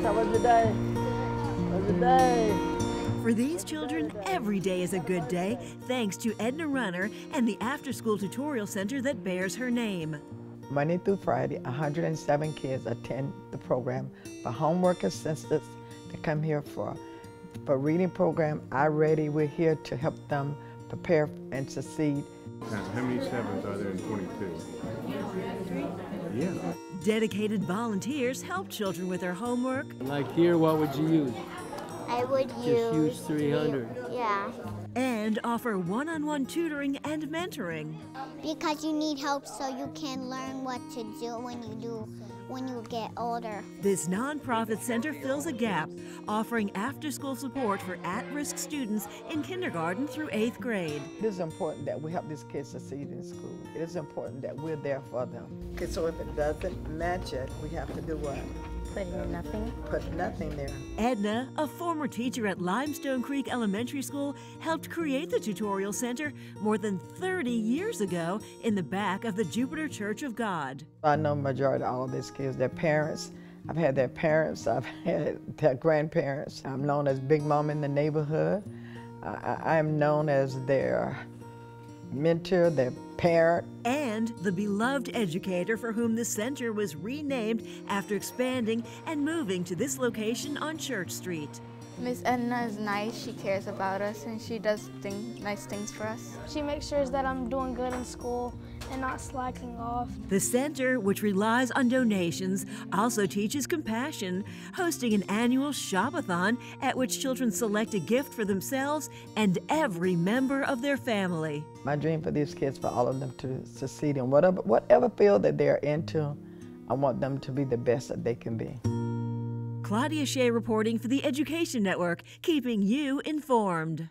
How was your day? How was your day? For these children, every day is a good day, thanks to Edna Runner and the after-school tutorial center that bears her name. Monday through Friday, 107 kids attend the program for homework assistance. They come here for reading program. We're here to help them prepare and succeed. How many sevens are there in 22? 3. Yeah. Dedicated volunteers help children with their homework. Like here, what would you use? I would use 300. Yeah. And offer one-on-one tutoring and mentoring. Because you need help so you can learn what to do when you get older. This nonprofit center fills a gap, offering after-school support for at-risk students in kindergarten through 8th grade. It is important that we help these kids succeed in school. It is important that we're there for them. Okay, so if it doesn't match it, we have to do what? Put nothing. Put nothing there. Edna, a former teacher at Limestone Creek Elementary School, helped create the tutorial center more than 30 years ago in the back of the Jupiter Church of God. I know majority of all of these kids, their parents. I've had their parents, I've had their grandparents. I'm known as Big Mom in the neighborhood. I am known as their mentor, their parent. And the beloved educator for whom the center was renamed after expanding and moving to this location on Church Street. Miss Edna is nice, she cares about us, and she does nice things for us. She makes sure that I'm doing good in school and not slacking off. The center, which relies on donations, also teaches compassion, hosting an annual shop-a-thon at which children select a gift for themselves and every member of their family. My dream for these kids, for all of them to succeed in whatever field that they're into, I want them to be the best that they can be. Claudia Shea reporting for the Education Network, keeping you informed.